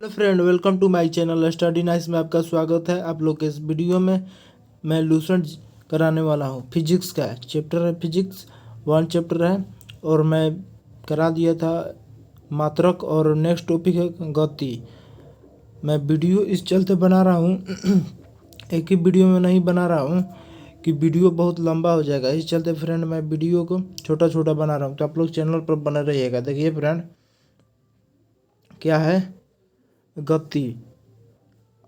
Hello friend, welcome to my channel study nice में आपका स्वागत है। आप लोग के इस वीडियो में मैं लूसेंट कराने वाला हूँ। फिजिक्स का चैप्टर है, फिजिक्स 1 चैप्टर है और मैं करा दिया था मात्रक और नेक्स्ट टॉपिक है गति। मैं वीडियो इस चलते बना रहा हूँ एक ही वीडियो में नहीं बना रहा हूँ कि वीडियो बहुत लंबा हो जाएगा। इस चलते फ्रेंड मैं वीडियो को छोटा छोटा बना रहा हूँ, तो आप लोग चैनल पर बने रहिएगा। देखिए फ्रेंड, क्या है गति।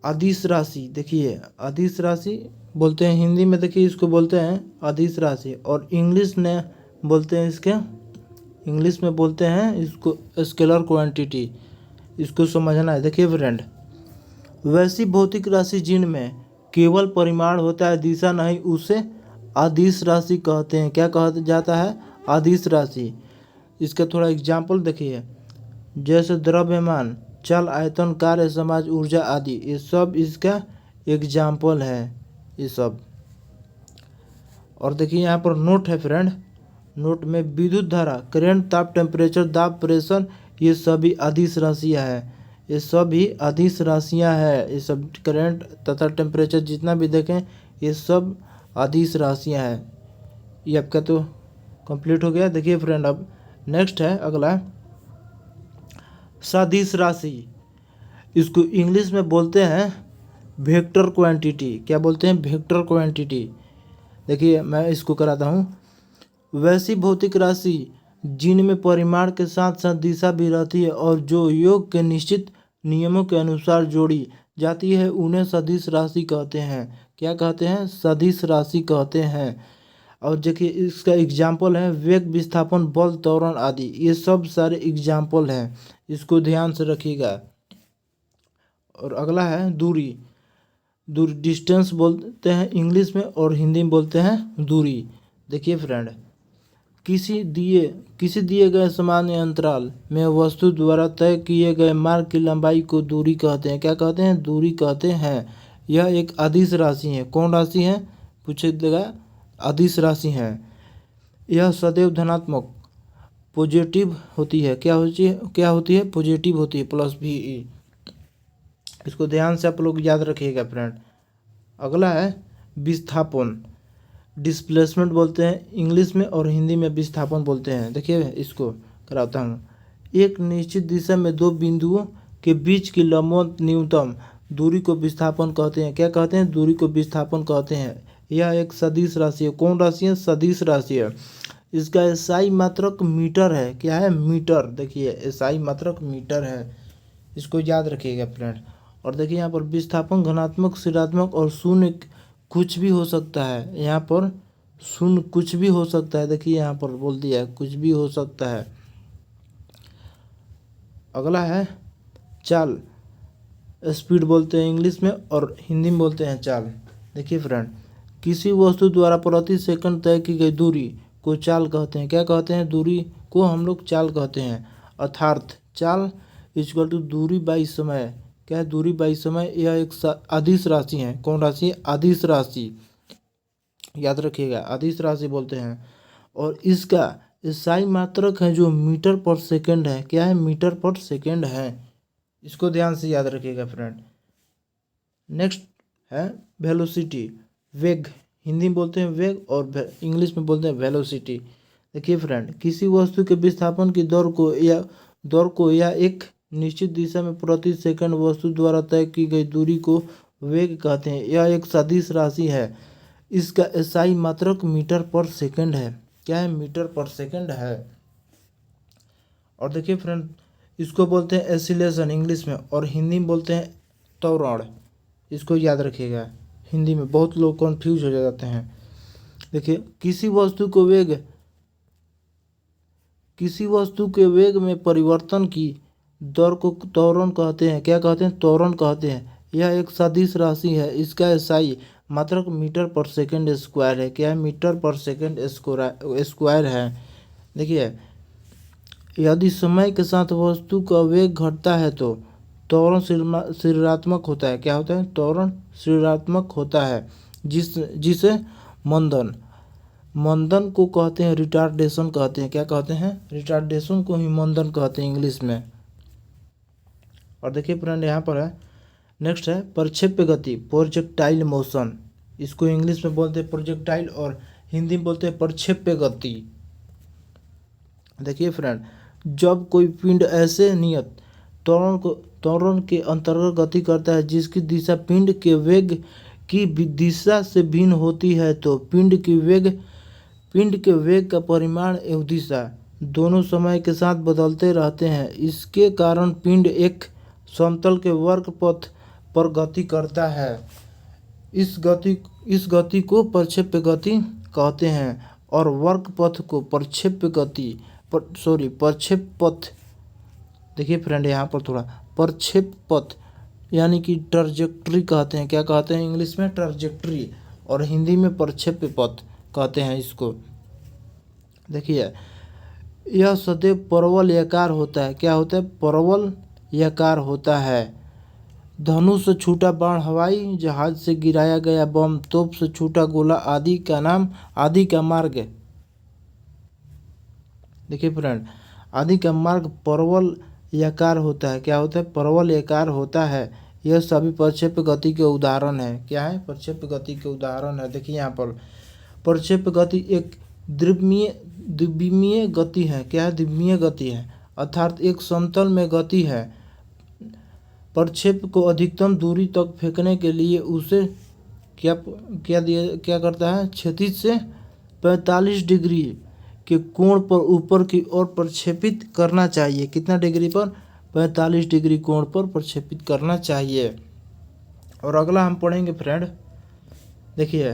अदिश राशि, देखिए अदिश राशि बोलते हैं हिंदी में, देखिए इसको बोलते हैं अदिश राशि और इंग्लिश में बोलते हैं इंग्लिश में बोलते हैं इसको स्केलर क्वांटिटी। इसको समझना है। देखिए फ्रेंड, वैसी भौतिक राशि जिनमें केवल परिमाण होता है, दिशा नहीं, उसे अदिश राशि कहते हैं। क्या कहा जाता है? अदिश राशि। इसका थोड़ा एग्जाम्पल देखिए, जैसे द्रव्यमान, चल, आयतन, कार्य, समाज, ऊर्जा आदि, ये सब इसका एग्जाम्पल है, ये सब। और देखिए यहाँ पर नोट है फ्रेंड, नोट में विद्युत धारा, करंट, ताप, टेम्परेचर, दाब, प्रेशर, ये सभी अदिश राशियाँ हैं। ये सभी अदिश राशियाँ हैं। ये सब करंट तथा टेम्परेचर जितना भी देखें, ये सब अदिश राशियाँ हैं। ये आपका तो कंप्लीट हो गया। देखिए फ्रेंड, अब नेक्स्ट है अगला सदिश राशि। इसको इंग्लिश में बोलते हैं वेक्टर क्वांटिटी। क्या बोलते हैं? Vector quantity. देखिए मैं इसको कराता हूँ। वैसी भौतिक राशि जिनमें परिमाण के साथ साथ दिशा भी रहती है और जो योग के निश्चित नियमों के अनुसार जोड़ी जाती है, उन्हें सदिश राशि कहते हैं। क्या कहते हैं? सदिश राशि कहते हैं। और देखिए इसका एग्जाम्पल है वेग, विस्थापन, बल, त्वरण आदि, ये सब सारे एग्जाम्पल हैं। इसको ध्यान से रखिएगा। और अगला है दूरी। दूरी डिस्टेंस बोलते हैं इंग्लिश में और हिंदी में बोलते हैं दूरी। देखिए फ्रेंड, किसी दिए गए सामान्य अंतराल में वस्तु द्वारा तय किए गए मार्ग की लंबाई को दूरी कहते हैं। क्या कहते हैं? दूरी कहते हैं। यह एक अदिश राशि है। कौन राशि है पूछिएगा? अदिश राशि है। यह सदैव धनात्मक पॉजिटिव होती है। क्या होती है? पॉजिटिव होती है, प्लस भी ई। इसको ध्यान से आप लोग याद रखिएगा फ्रेंड। अगला है विस्थापन। डिस्प्लेसमेंट बोलते हैं इंग्लिश में और हिंदी में विस्थापन बोलते हैं। देखिए इसको कराता हूँ। एक निश्चित दिशा में दो बिंदुओं के बीच की लंबवत न्यूनतम दूरी को विस्थापन कहते हैं। क्या कहते हैं? दूरी को विस्थापन कहते हैं। यह एक सदिश राशि है। कौन राशि है? सदिश राशि है। इसका एसआई मात्रक मीटर है। क्या है? मीटर। देखिए एसआई मात्रक मीटर है। इसको याद रखिएगा फ्रेंड। और देखिए यहाँ पर विस्थापन धनात्मक, ऋणात्मक और शून्य कुछ भी हो सकता है। यहाँ पर शून्य कुछ भी हो सकता है। देखिए यहाँ पर बोल दिया है कुछ भी हो सकता है। अगला है चाल। स्पीड बोलते हैं इंग्लिश में और हिंदी में बोलते हैं चाल। देखिए फ्रेंड, किसी वस्तु द्वारा प्रति सेकंड तय की गई दूरी को चाल कहते हैं। क्या कहते हैं? दूरी को हम लोग चाल कहते हैं। अर्थात चाल इक्वल टू दूरी बाई समय। क्या है? दूरी बाई समय। यह एक अदिश राशि है। कौन राशि? अदिश राशि। याद रखिएगा, अदिश राशि बोलते हैं। और इसका एसआई मात्रक है जो मीटर पर सेकंड है। क्या है? मीटर पर सेकंड है। इसको ध्यान से याद रखिएगा फ्रेंड। नेक्स्ट है वेलोसिटी। वेग, हिंदी में बोलते हैं वेग और इंग्लिश में बोलते हैं वेलोसिटी। देखिए फ्रेंड, किसी वस्तु के विस्थापन की दौड़ को या एक निश्चित दिशा में प्रति सेकंड वस्तु द्वारा तय की गई दूरी को वेग कहते हैं। यह एक सदिश राशि है। इसका एसआई मात्रक मीटर पर सेकंड है। क्या है? मीटर पर सेकंड है। और देखिए फ्रेंड, इसको बोलते हैं एसिलेशन इंग्लिश में और हिंदी में बोलते हैं त्वरण। इसको याद रखिएगा। हिंदी में बहुत लोग कंफ्यूज हो जाते हैं। देखिए किसी वस्तु के वेग में परिवर्तन की दर को त्वरण कहते हैं। क्या कहते हैं? त्वरण कहते हैं। यह एक सदिश राशि है। इसका एसआई मात्रक मीटर पर सेकंड स्क्वायर है। क्या है? मीटर पर सेकंड स्क्वायर है। देखिए, यदि समय के साथ वस्तु का वेग घटता है तो त्वरण ऋणात्मक होता है। क्या होता है? त्वरण ऋणात्मक होता है, जिसे मंदन मंदन को कहते हैं, रिटार्डेशन कहते हैं। क्या कहते हैं? रिटार्डेशन को ही मंदन कहते हैं इंग्लिश में। और देखिए फ्रेंड यहाँ पर है, नेक्स्ट है प्रक्षेप्य गति, प्रोजेक्टाइल मोशन। इसको इंग्लिश में बोलते हैं प्रोजेक्टाइल और हिंदी में बोलते हैं प्रक्षेप्य गति। देखिए फ्रेंड, जब कोई पिंड ऐसे नियत त्वरण के अंतर्गत गति करता है जिसकी दिशा पिंड के वेग की दिशा से भिन्न होती है, तो पिंड के वेग का परिमाण एवं दिशा दोनों समय के साथ बदलते रहते हैं। इसके कारण पिंड एक समतल के वक्र पथ पर गति करता है। इस गति को प्रक्षेप्य गति कहते हैं और वक्र पथ को प्रक्षेप पथ। देखिए फ्रेंड यहाँ पर थोड़ा प्रक्षेप पथ यानी कि ट्रजेक्ट्री कहते हैं। क्या कहते हैं इंग्लिश में? ट्रजेक्ट्री, और हिंदी में प्रक्षेप पथ कहते हैं इसको। देखिए यह सदैव परवलयाकार होता है। क्या होता है? परवलयाकार होता है। धनुष से छूटा बाण, हवाई जहाज से गिराया गया बम, तोप से छूटा गोला आदि का मार्ग। देखिए फ्रेंड, आदि का मार्ग परवलयाकार होता है। क्या होता है? परवलयाकार होता है। यह सभी प्रक्षेप्य गति के उदाहरण है। क्या है? प्रक्षेप्य गति के उदाहरण है। देखिए यहाँ पर प्रक्षेप्य गति एक द्विमीय गति है। क्या है? द्विमीय गति है, अर्थात एक समतल में गति है। प्रक्षेप को अधिकतम दूरी तक फेंकने के लिए उसे क्या करता है? क्षैतिज से 45 डिग्री के कोण पर ऊपर की ओर प्रक्षेपित करना चाहिए। कितना डिग्री पर? 45 डिग्री कोण पर प्रक्षेपित करना चाहिए। और अगला हम पढ़ेंगे फ्रेंड, देखिए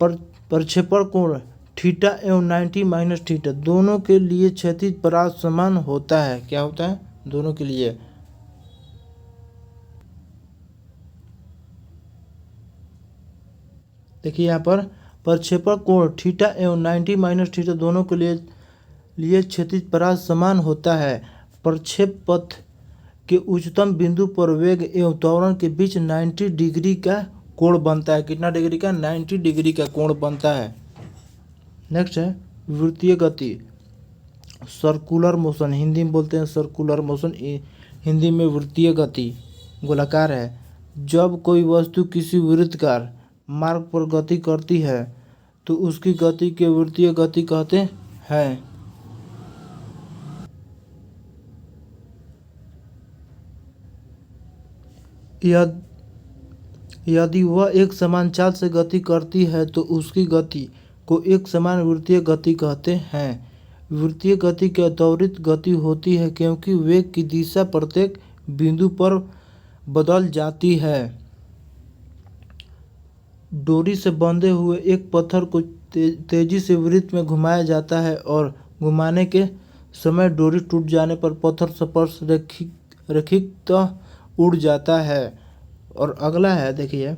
प्रक्षेपण कोण थीटा एवं 90 माइनस थीटा दोनों के लिए क्षैतिज परास समान होता है। क्या होता है? दोनों के लिए। देखिए यहाँ पर प्रक्षेपण कोण थीटा एवं 90 माइनस थीटा दोनों के लिए क्षैतिज परास समान होता है। प्रक्षेप पथ के उच्चतम बिंदु पर वेग एवं त्वरण के बीच 90 डिग्री का कोण बनता है। कितना डिग्री का? 90 डिग्री का कोण बनता है। नेक्स्ट है वृत्तीय गति, सर्कुलर मोशन। हिंदी में बोलते हैं सर्कुलर मोशन, हिंदी में वृत्तीय गति। गोलाकार है। जब कोई वस्तु किसी वृत्ताकार मार्ग पर गति करती है तो उसकी गति के वृत्तीय गति कहते हैं। यदि वह एक समान चाल से गति करती है तो उसकी गति को एक समान वृत्तीय गति कहते हैं। वृत्तीय गति की त्वरित गति होती है क्योंकि वेग की दिशा प्रत्येक बिंदु पर बदल जाती है। डोरी से बंधे हुए एक पत्थर को तेजी से वृत्त में घुमाया जाता है और घुमाने के समय डोरी टूट जाने पर पत्थर स्पर्श रैखिकतः उड़ जाता है। और अगला है, देखिए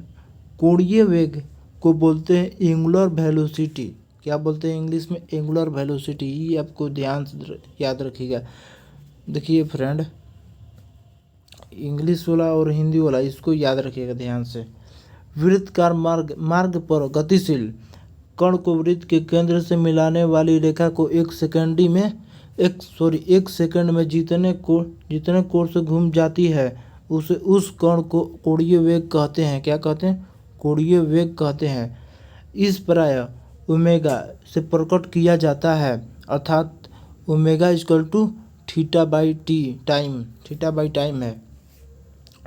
कोणीय वेग को बोलते हैं एंगुलर वेलोसिटी। क्या बोलते हैं इंग्लिश में? Angular velocity. ये आपको ध्यान से याद रखिएगा। देखिए फ्रेंड, इंग्लिश वाला और हिंदी वाला इसको याद रखिएगा ध्यान से। वृत्ताकार मार्ग पर गतिशील कण को वृत्त के केंद्र से मिलाने वाली रेखा को एक सेकंड में जितने कोण से घूम जाती है उस कण को कोणीय वेग कहते हैं। क्या कहते हैं? कोणीय वेग कहते हैं। इस प्राय ओमेगा से प्रकट किया जाता है, अर्थात omega equal to theta by time है।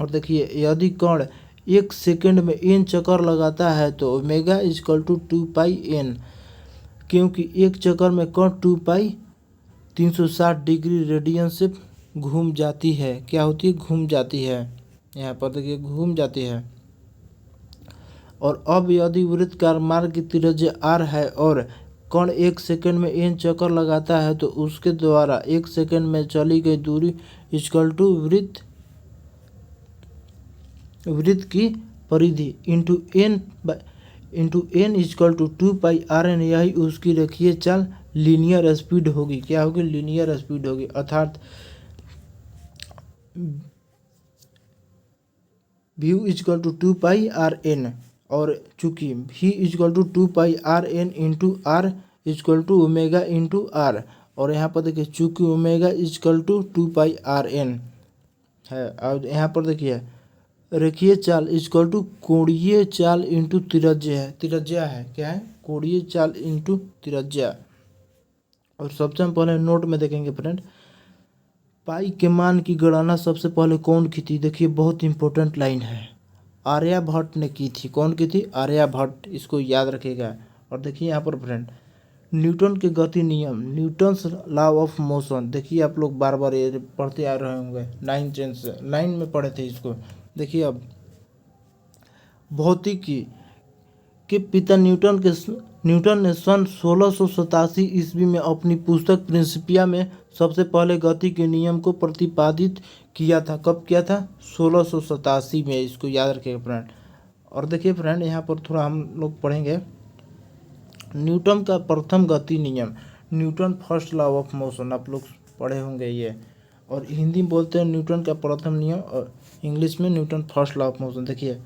और देखिए यदि कण एक सेकंड में n चक्कर लगाता है तो ओमेगा इक्वल टू 2πn, क्योंकि एक चक्कर में कण 2π 360 डिग्री रेडियन से घूम जाती है। क्या होती है? घूम जाती है। यहाँ पर देखिए घूम जाती है। और अब यदि वृत्ताकार मार्ग की त्रिज्या r है और कण एक सेकंड में n चक्कर लगाता है तो उसके द्वारा एक सेकंड में चली गई दूरी इक्वल टू वृत्त की परिधि into n equal to 2πrn। यही उसकी रेखीय चाल लीनियर स्पीड होगी। क्या होगी? लीनियर स्पीड होगी, अर्थात v इक्वल टू 2πrn। और चूंकि v equal to 2πrn into r equal to omega into r, और यहाँ पर देखिए चूंकि ओमेगा इक्वल टू 2πrn, है। और यहाँ पर देखिए रेखीय चाल इक्वल टू कोणीय चाल इंटू त्रिज्या है। त्रिज्या है क्या है? कोणीय चाल इंटू त्रिज्या। और सबसे हम पहले नोट में देखेंगे फ्रेंड, पाई के मान की गणना सबसे पहले कौन की थी? देखिए बहुत इंपॉर्टेंट लाइन है, आर्यभट्ट ने की थी। कौन की थी? आर्यभट्ट, इसको याद रखिएगा। और देखिए यहाँ पर फ्रेंड न्यूटन के गति नियम, न्यूटन्स लॉ ऑफ मोशन, देखिए आप लोग बार बार ये पढ़ते आ रहे होंगे, 9 में पढ़े थे इसको। देखिए अब भौतिकी के पिता न्यूटन ने सन 1687 ईस्वी में अपनी पुस्तक प्रिंसिपिया में सबसे पहले गति के नियम को प्रतिपादित किया था। कब किया था? 1687 में, इसको याद रखिएगा फ्रेंड। और देखिए फ्रेंड यहाँ पर थोड़ा हम लोग पढ़ेंगे न्यूटन का प्रथम गति नियम, Newton first law of motion, आप लोग पढ़े होंगे ये। और हिंदी में बोलते हैं न्यूटन का प्रथम नियम, और इंग्लिश में Newton first law of motion. देखिए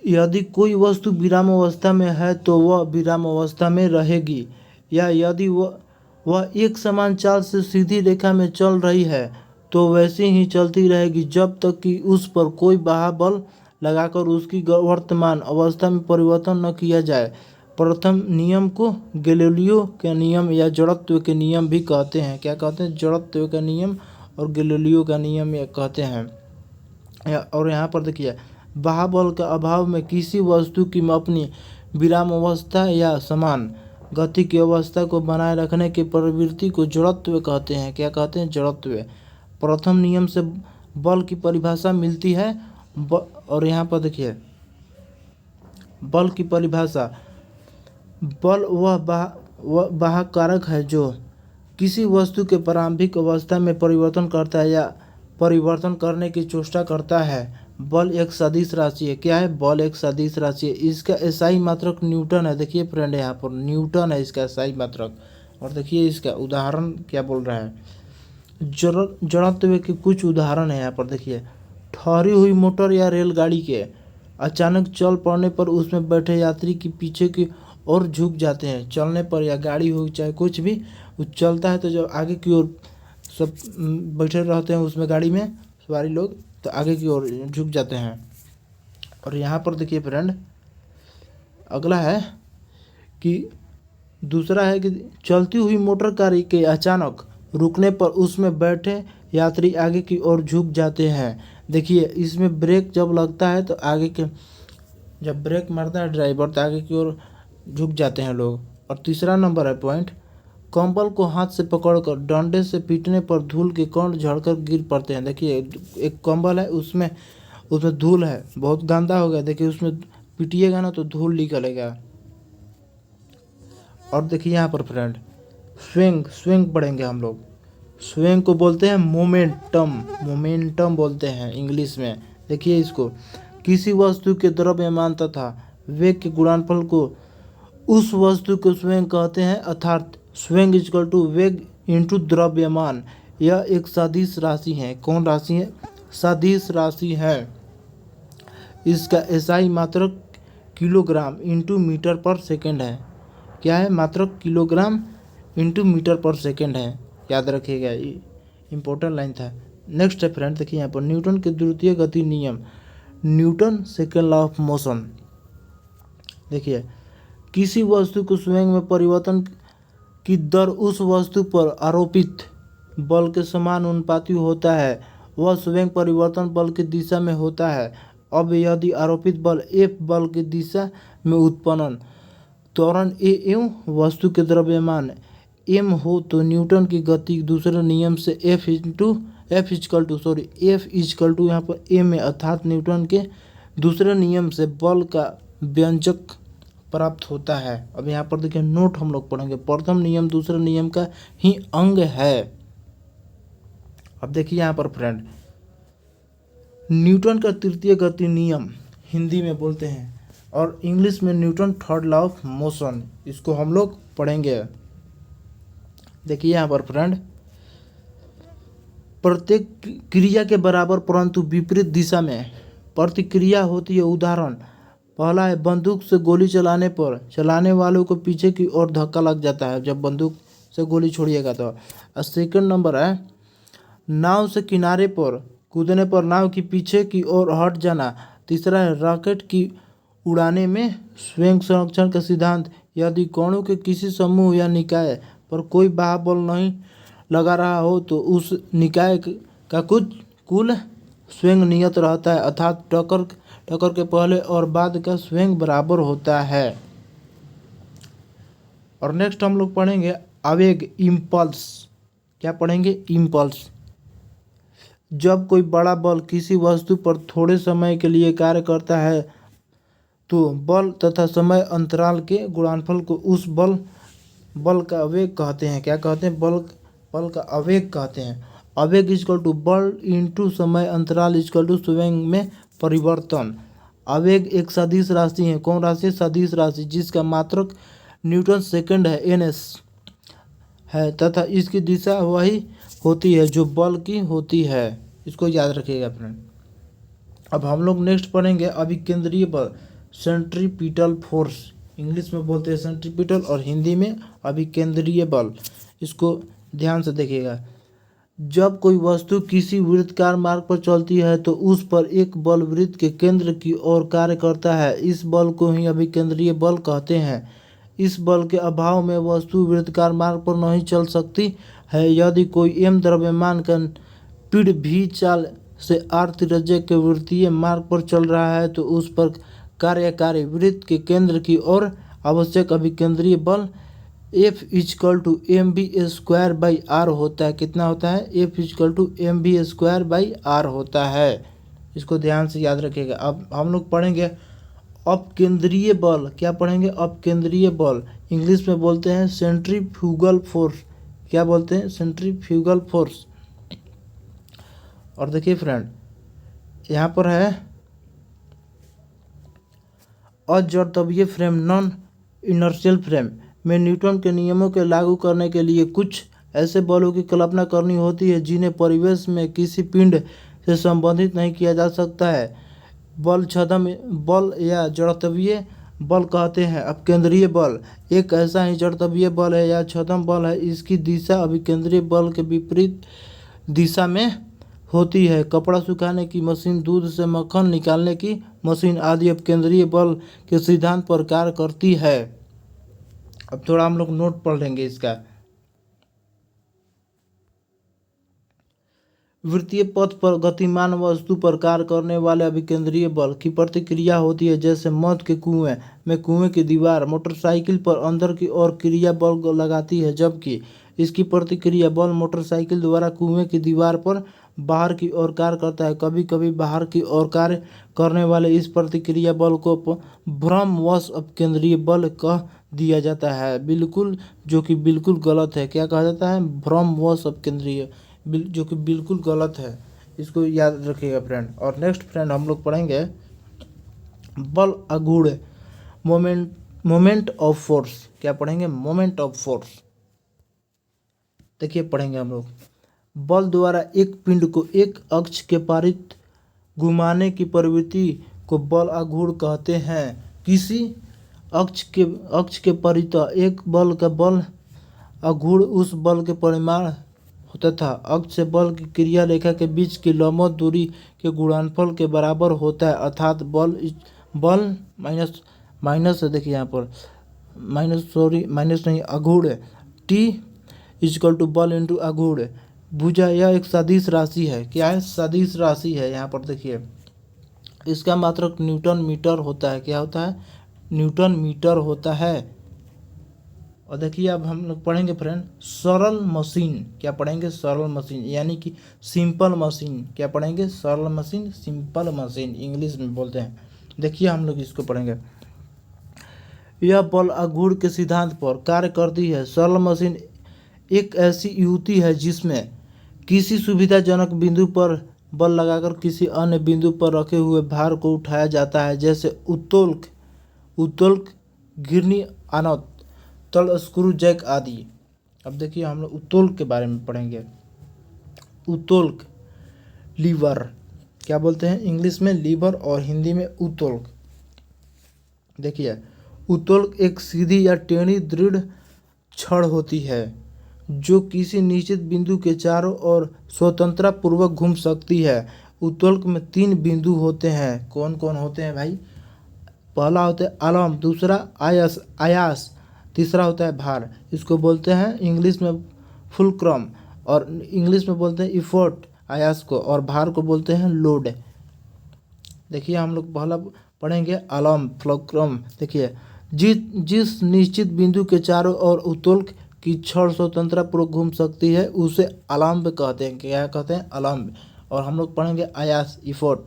यदि कोई वस्तु विराम अवस्था में है तो वह विराम अवस्था में रहेगी, या यदि वह एक समान चाल से सीधी रेखा में चल रही है तो वैसे ही चलती रहेगी जब तक कि उस पर कोई बाह्य बल लगाकर उसकी वर्तमान अवस्था में परिवर्तन न किया जाए। प्रथम नियम को गैलीलियो के नियम या जड़त्व के नियम भी कहते हैं। क्या कहते हैं? जड़त्व का नियम और गैलीलियो का नियम ये कहते हैं। और यहाँ पर देखिए बाह्य बल का अभाव में किसी वस्तु की अपनी विराम अवस्था या समान गति की अवस्था को बनाए रखने की प्रवृत्ति को जड़त्व कहते हैं। क्या कहते हैं? जड़त्व। प्रथम नियम से बल की परिभाषा मिलती है। और यहाँ पर देखिए बल की परिभाषा, बल वह बाह्य कारक है जो किसी वस्तु के प्रारंभिक अवस्था में परिवर्तन करता है या परिवर्तन करने की चेष्टा करता है। बल एक सदिश राशि है। क्या है? बल एक सदिश राशि है। इसका एसआई मात्रक न्यूटन है। देखिए फ्रेंड यहाँ पर न्यूटन है इसका एसआई मात्रक। और देखिए इसका उदाहरण क्या बोल रहा है, जड़त्व के कुछ उदाहरण है यहाँ पर। देखिए ठहरी हुई मोटर या रेलगाड़ी के अचानक चल पड़ने पर उसमें बैठे यात्री की पीछे की ओर झुक जाते हैं। चलने पर या गाड़ी हो चाहे कुछ भी, वो चलता है तो जब आगे की ओर सब बैठे रहते हैं उसमें, गाड़ी में सवारी लोग, तो आगे की ओर झुक जाते हैं। और यहाँ पर देखिए फ्रेंड अगला है कि दूसरा है कि चलती हुई मोटर गाड़ी के अचानक रुकने पर उसमें बैठे यात्री आगे की ओर झुक जाते हैं। देखिए इसमें ब्रेक जब लगता है तो आगे के, जब ब्रेक मारता है ड्राइवर तो आगे की ओर झुक जाते हैं लोग। और तीसरा नंबर है पॉइंट, कंबल को हाथ से पकड़कर डंडे से पीटने पर धूल के कण झड़कर गिर पड़ते हैं। देखिए एक कंबल है, उसमें धूल है, बहुत गंदा हो गया, देखिए उसमें पीटिएगा ना तो धूल निकलेगा। और देखिए यहाँ पर फ्रेंड स्विंग पढ़ेंगे हम लोग। स्विंग को बोलते हैं मोमेंटम बोलते हैं इंग्लिश में। देखिए इसको, किसी वस्तु के द्रव्यमान तथा वेग के गुणनफल को उस वस्तु को स्विंग कहते हैं, अर्थात स्विंग इक्वल टू वेग इंटू द्रव्यमान। यह एक सदिश राशि है। कौन राशि है? सदिश राशि है। इसका एसआई मात्रक किलोग्राम इंटू मीटर पर सेकेंड है। क्या है? मात्रक किलोग्राम इंटू मीटर पर सेकेंड है, याद रखिएगा, ये इंपॉर्टेंट लाइन था। नेक्स्ट है फ्रेंड देखिए यहाँ पर न्यूटन के द्वितीय गति नियम, Newton second law of motion. देखिए किसी वस्तु को स्वयं में परिवर्तन की दर उस वस्तु पर आरोपित बल के समानुपाती होता है। वह स्वयं परिवर्तन बल की दिशा में होता है। अब यदि आरोपित बल F बल की दिशा में उत्पन्न त्वरण A एवं वस्तु के द्रव्यमान m हो तो न्यूटन की गति दूसरे नियम से F इक्वल टू यहाँ पर m है, अर्थात न्यूटन के दूसरे नियम से बल का व्यंजक प्राप्त होता है। अब यहाँ पर देखिए नोट हम लोग पढ़ेंगे, प्रथम नियम दूसरे नियम का ही अंग है। अब देखिए यहाँ पर फ्रेंड न्यूटन का तृतीय गति नियम हिंदी में बोलते हैं, और इंग्लिश में Newton third law of motion, इसको हम लोग पढ़ेंगे। देखिए यहाँ पर फ्रेंड प्रत्येक क्रिया के बराबर परंतु विपरीत दिशा में प्रतिक्रिया होती है। उदाहरण पहला है, बंदूक से गोली चलाने पर चलाने वालों को पीछे की ओर धक्का लग जाता है जब बंदूक से गोली छोड़िएगा तो। और सेकंड नंबर है, नाव से किनारे पर कूदने पर नाव की पीछे की ओर हट जाना। तीसरा है रॉकेट की उड़ाने में स्वयं संरक्षण का सिद्धांत। यदि कणों के किसी समूह या निकाय पर कोई बाह्य बल नहीं लगा रहा हो तो उस निकाय का कुल स्वयं नियत रहता है, अर्थात टक्कर के पहले और बाद का स्वयं बराबर होता है। और नेक्स्ट हम लोग पढ़ेंगे आवेग, इम्पल्स। क्या पढ़ेंगे? इम्पल्स। जब कोई बड़ा बल किसी वस्तु पर थोड़े समय के लिए कार्य करता है तो बल तथा समय अंतराल के गुणनफल को उस बल का आवेग कहते हैं। क्या कहते हैं? बल का आवेग कहते हैं। आवेग इक्वल टू बल इंटू समय अंतराल इक्वल टू स्वयं में परिवर्तन। आवेग एक सदिश राशि है। कौन राशि? सदिश राशि, जिसका मात्रक न्यूटन सेकंड है, NS है, तथा इसकी दिशा वही होती है जो बल की होती है। इसको याद रखिएगा फ्रेंड। अब हम लोग नेक्स्ट पढ़ेंगे अभिकेंद्रीय बल, सेंट्रीपिटल फोर्स। इंग्लिश में बोलते हैं सेंट्रीपिटल और हिंदी में अभिकेंद्रीय बल। इसको ध्यान से देखिएगा। जब कोई वस्तु किसी वृत्ताकार मार्ग पर चलती है तो उस पर एक बल वृत्त के केंद्र की ओर कार्य करता है। इस बल को ही अभिकेंद्रीय बल कहते हैं। इस बल के अभाव में वस्तु वृत्ताकार मार्ग पर नहीं चल सकती है। यदि कोई m द्रव्यमान का पिंड v चाल से r त्रिज्या के वृत्तीय मार्ग पर चल रहा है तो उस पर कार्यकारी वृत्त के केंद्र की ओर आवश्यक अभिकेंद्रीय बल F इक्वल टू mv²/r होता है। कितना होता है? F इक्वल टू mv²/r होता है। इसको ध्यान से याद रखिएगा। अब हम लोग पढ़ेंगे अपकेंद्रीय बल। क्या पढ़ेंगे? अपकेंद्रीय बल। इंग्लिश में बोलते हैं सेंट्रीफ्यूगल फोर्स। क्या बोलते हैं? Centrifugal force. और देखिए फ्रेंड, यहाँ पर है अजड़त्वीय फ्रेम, नॉन इनर्शियल फ्रेम में न्यूटन के नियमों के लागू करने के लिए कुछ ऐसे बलों की कल्पना करनी होती है जिन्हें परिवेश में किसी पिंड से संबंधित नहीं किया जा सकता है। बल छद्म बल या जड़त्वीय बल कहते हैं। अपकेंद्रीय बल एक ऐसा ही जड़त्वीय बल है या छद्म बल है। इसकी दिशा अभिकेंद्रीय बल के विपरीत दिशा में होती है। कपड़ा सुखाने की मशीन, दूध से मक्खन निकालने की मशीन आदि अपकेंद्रीय बल के सिद्धांत पर कार्य करती है। अब थोड़ा हम लोग नोट पढ़ लेंगे इसका। वृत्तीय पथ पर गतिमान वस्तु पर कार्य करने वाले अभिकेंद्रीय बल की प्रतिक्रिया होती है, जैसे मौत के कुएं में कुएं की दीवार मोटरसाइकिल पर अंदर की ओर क्रिया बल लगाती है, जबकि इसकी प्रतिक्रिया बल मोटरसाइकिल द्वारा कुएं की दीवार पर बाहर की ओर कार्य करता है। कभी कभी बाहर की ओर कार्य करने वाले इस प्रतिक्रिया बल को भ्रमवश अपकेंद्रीय बल कह दिया जाता है, बिल्कुल, जो कि बिल्कुल गलत है। क्या कहा जाता है? भ्रमवश अपकेंद्रीय, जो कि बिल्कुल गलत है। इसको याद रखिएगा फ्रेंड। और नेक्स्ट फ्रेंड हम लोग पढ़ेंगे बल आघूर्ण, मोमेंट ऑफ फोर्स। क्या पढ़ेंगे? Moment of force. देखिए पढ़ेंगे हम लोग, बल द्वारा एक पिंड को एक अक्ष के पारित घुमाने की प्रवृत्ति को बल आघूर्ण कहते हैं। किसी अक्ष के परित एक बल का बल आघूर्ण उस बल के परिमाण तथा अक्ष से बल की क्रिया रेखा के बीच की लंबवत दूरी के गुणनफल के बराबर होता है, अर्थात बल माइनस देखिए यहाँ पर माइनस नहीं, आघूर्ण T इक्वल टू बल इंटू आघूर्ण भुजा। यह एक सदिश राशि है। क्या है? सदिश राशि है। यहाँ पर देखिए इसका मात्रक न्यूटन मीटर होता है। क्या होता है? न्यूटन मीटर होता है। और देखिए अब हम लोग पढ़ेंगे फ्रेंड सरल मशीन। क्या पढ़ेंगे? सरल मशीन, यानी कि सिंपल मशीन। क्या पढ़ेंगे? सरल मशीन, सिंपल मशीन इंग्लिश में बोलते हैं। देखिए हम लोग इसको पढ़ेंगे। यह बल आघूर्ण के सिद्धांत पर कार्य करती है। सरल मशीन एक ऐसी युक्ति है जिसमें किसी सुविधाजनक बिंदु पर बल लगाकर किसी अन्य बिंदु पर रखे हुए भार को उठाया जाता है, जैसे उत्तोलक, घिरनी, अनत, तल स्क्रू जैक आदि। अब देखिए हम लोग उत्तोलक के बारे में पढ़ेंगे। उत्तोलक, लीवर। क्या बोलते हैं? इंग्लिश में लीवर और हिंदी में उत्तोलक। देखिए उत्तोलक एक सीधी या टेढ़ी दृढ़ छड़ होती है जो किसी निश्चित बिंदु के चारों ओर स्वतंत्रता पूर्वक घूम सकती है। उत्तोलन में 3 बिंदु होते हैं। कौन कौन होते हैं भाई? पहला होता है आलम, दूसरा आयास, तीसरा होता है भार। इसको बोलते हैं इंग्लिश में फुलक्रम, और इंग्लिश में बोलते हैं इफोर्ट आयास को, और भार को बोलते हैं लोड। देखिए हम लोग पहला पढ़ेंगे आलम फुलक्रम। देखिए जिस निश्चित बिंदु के चारों ओर उत्तोलन की छड़ स्वतंत्रता पूर्वक घूम सकती है उसे अलाम्ब कहते हैं। क्या कहते हैं? अलाम्ब। और हम लोग पढ़ेंगे आयास इफोर्ट।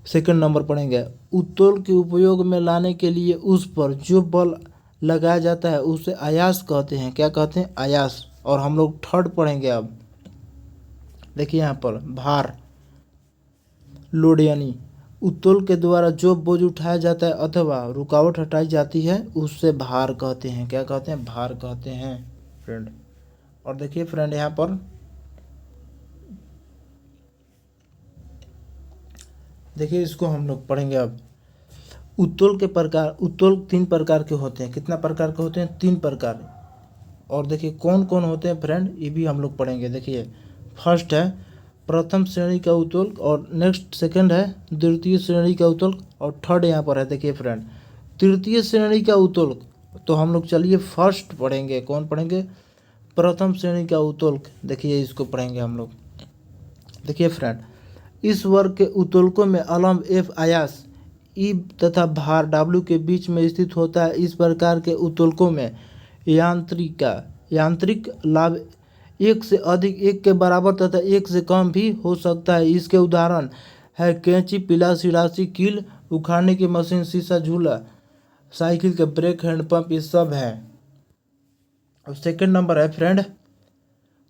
सेकंड नंबर पढ़ेंगे उत्तोलन के उपयोग में लाने के लिए उस पर जो बल लगाया जाता है उसे आयास कहते हैं। क्या कहते हैं? आयास। और हम लोग थर्ड पढ़ेंगे अब। देखिए यहाँ पर भार लोड, यानी उत्तोलन के द्वारा जो बोझ उठाया जाता है अथवा रुकावट हटाई जाती है उससे भार कहते हैं। क्या कहते हैं? भार कहते हैं फ्रेंड। और देखिए फ्रेंड यहाँ पर देखिए इसको हम लोग पढ़ेंगे अब। उत्तोलन के प्रकार, उत्तोलन 3 प्रकार के होते हैं। कितना प्रकार के होते हैं? 3 प्रकार। और देखिए कौन कौन होते हैं फ्रेंड, ये भी हम लोग पढ़ेंगे। देखिए फर्स्ट है प्रथम श्रेणी का उत्तोलन, और नेक्स्ट सेकंड है द्वितीय श्रेणी का उत्तोलन, और थर्ड यहाँ पर है देखिए फ्रेंड तृतीय श्रेणी का उत्तोलन। तो हम लोग चलिए फर्स्ट पढ़ेंगे। कौन पढ़ेंगे? प्रथम श्रेणी का उत्तोलन। देखिए इसको पढ़ेंगे हम लोग। देखिए फ्रेंड इस वर्ग के उत्तोलकों में अलाम्ब एफ आयास ई तथा भार डब्ल्यू के बीच में स्थित होता है। इस प्रकार के उत्तोलकों में यांत्रिक लाभ 1 से अधिक, 1 के बराबर तथा 1 से कम भी हो सकता है। इसके उदाहरण है कैंची, पिला, सिरासी, कील उखाड़ने की मशीन, शीशा, झूला, साइकिल के ब्रेक, हैंडपंप, ये सब है। और सेकंड नंबर है फ्रेंड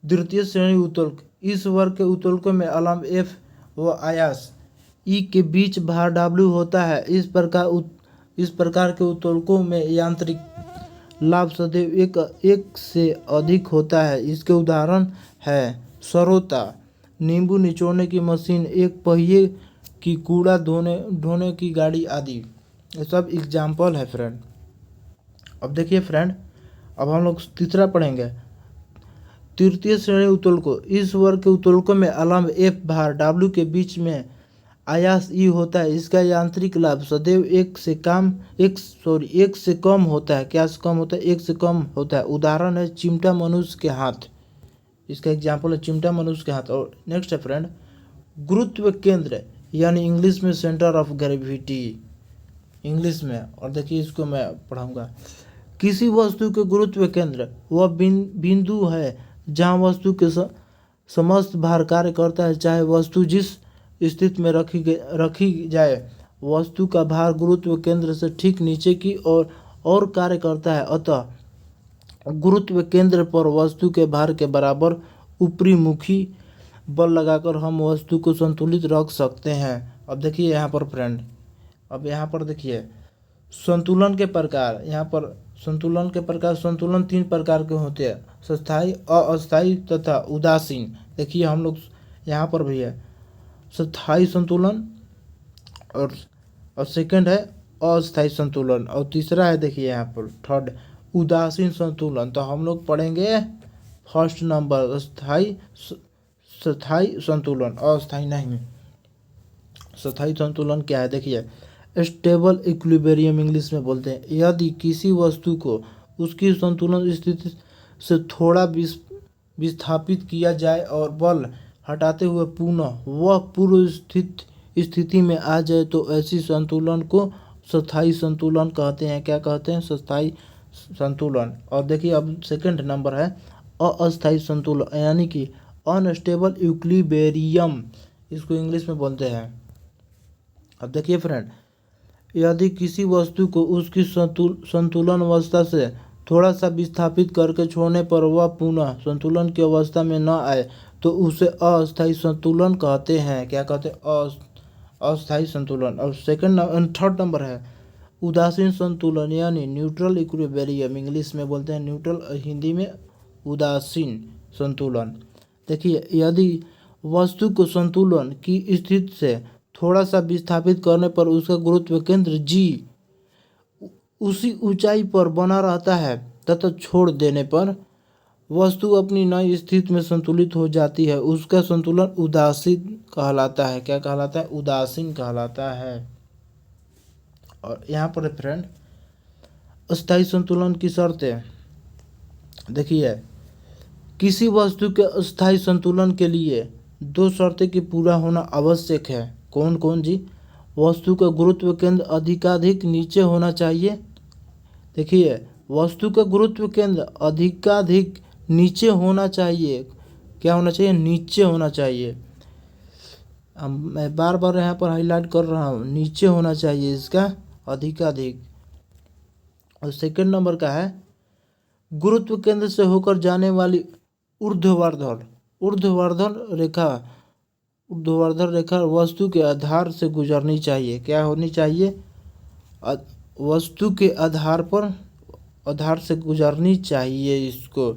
द्वितीय श्रेणी उत्तोलन। इस वर्ग के उत्तोलकों में अलाम्ब एफ व आयास ई के बीच भार डब्ल्यू होता है। इस प्रकार के उत्तोलकों में यांत्रिक लाभ सदैव 1 से अधिक होता है। इसके उदाहरण है सरोता, नींबू निचोड़ने की मशीन, एक पहिए की कूड़ा ढोने की गाड़ी आदि। ये सब एग्जाम्पल है फ्रेंड। अब देखिए फ्रेंड अब हम लोग तीसरा पढ़ेंगे तृतीय श्रेणी उत्तोलकों। इस वर्ग के उत्तोलकों में अलाम्ब एफ भार डब्ल्यू के बीच में आयास ई होता है। इसका यांत्रिक लाभ सदैव 1 से कम होता है। क्या से कम होता है? 1 से कम होता है। उदाहरण है चिमटा, मनुष्य के हाथ। इसका एग्जाम्पल है चिमटा, मनुष्य के हाथ। और नेक्स्ट है फ्रेंड गुरुत्व केंद्र, यानी इंग्लिश में सेंटर ऑफ ग्रेविटी इंग्लिश में। और देखिए इसको मैं पढ़ाऊंगा। किसी वस्तु के गुरुत्व केंद्र वह बिंदु है जहाँ वस्तु के समस्त भार कार्य करता है। चाहे वस्तु जिस स्थिति में रखी जाए, वस्तु का भार गुरुत्व केंद्र से ठीक नीचे की और कार्य करता है। अतः गुरुत्व केंद्र पर वस्तु के भार के बराबर ऊपरी मुखी बल लगाकर हम वस्तु को संतुलित रख सकते हैं। अब देखिए यहाँ पर फ्रेंड अब यहाँ पर देखिए संतुलन के प्रकार। यहाँ पर संतुलन 3 प्रकार के होते हैं, स्थायी, अस्थायी तथा उदासीन। देखिए हम लोग यहाँ पर भी है स्थायी संतुलन, और सेकंड है अस्थायी संतुलन, और तीसरा है देखिए यहाँ पर थर्ड उदासीन संतुलन। तो हम लोग पढ़ेंगे फर्स्ट नंबर स्थायी संतुलन, अस्थायी नहीं। स्थायी संतुलन क्या है? देखिए स्टेबल इक्विलिब्रियम इंग्लिश में बोलते हैं। यदि किसी वस्तु को उसकी संतुलन स्थिति से थोड़ा विस्थापित किया जाए और बल हटाते हुए पुनः वह पूर्व स्थिति में आ जाए तो ऐसी संतुलन को स्थायी संतुलन कहते हैं। क्या कहते हैं? स्थायी संतुलन। और देखिए अब सेकंड नंबर है अस्थायी संतुलन, यानी कि अनस्टेबल इक्विलिब्रियम, इसको इंग्लिश में बोलते हैं। अब देखिए फ्रेंड यदि किसी वस्तु को उसकी संतुलन अवस्था से थोड़ा सा विस्थापित करके छोड़ने पर वह पुनः संतुलन की अवस्था में न आए तो उसे अस्थायी संतुलन कहते हैं। क्या कहते हैं? अस्थायी संतुलन। और थर्ड नंबर है उदासीन संतुलन, यानी न्यूट्रल इक्विलिब्रियम इंग्लिश में बोलते हैं, न्यूट्रल हिंदी में उदासीन संतुलन। देखिए यदि वस्तु को संतुलन की स्थिति से थोड़ा सा विस्थापित करने पर उसका गुरुत्व केंद्र जी उसी ऊंचाई पर बना रहता है तथा छोड़ देने पर वस्तु अपनी नई स्थिति में संतुलित हो जाती है, उसका संतुलन उदासीन कहलाता है। क्या कहलाता है? उदासीन कहलाता है। और यहाँ पर फ्रेंड अस्थायी संतुलन की शर्तें देखिए, किसी वस्तु के अस्थायी संतुलन के लिए दो शर्तें की पूरा होना आवश्यक है। कौन कौन जी? वस्तु का गुरुत्व केंद्र अधिकाधिक नीचे होना चाहिए। देखिए, वस्तु का गुरुत्व केंद्र अधिकाधिक नीचे होना चाहिए। क्या होना चाहिए? नीचे होना चाहिए। मैं बार बार यहाँ पर हाईलाइट कर रहा हूँ, नीचे होना चाहिए इसका अधिकाधिक। और सेकंड नंबर का है गुरुत्व केंद्र से होकर जाने वाली ऊर्ध्वाधर रेखा वस्तु के आधार से गुजरनी चाहिए। क्या होनी चाहिए? वस्तु के आधार से गुजरनी चाहिए इसको।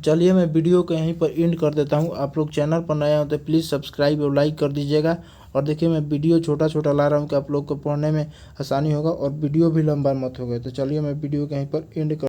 चलिए मैं वीडियो को यहीं पर एंड कर देता हूँ। आप लोग चैनल पर नए हो तो प्लीज़ सब्सक्राइब और लाइक कर दीजिएगा। और देखिए मैं वीडियो छोटा छोटा ला रहा हूँ कि आप लोग को पढ़ने में आसानी होगा और वीडियो भी लंबा मत होगा। तो चलिए मैं वीडियो को यहीं पर एंड कर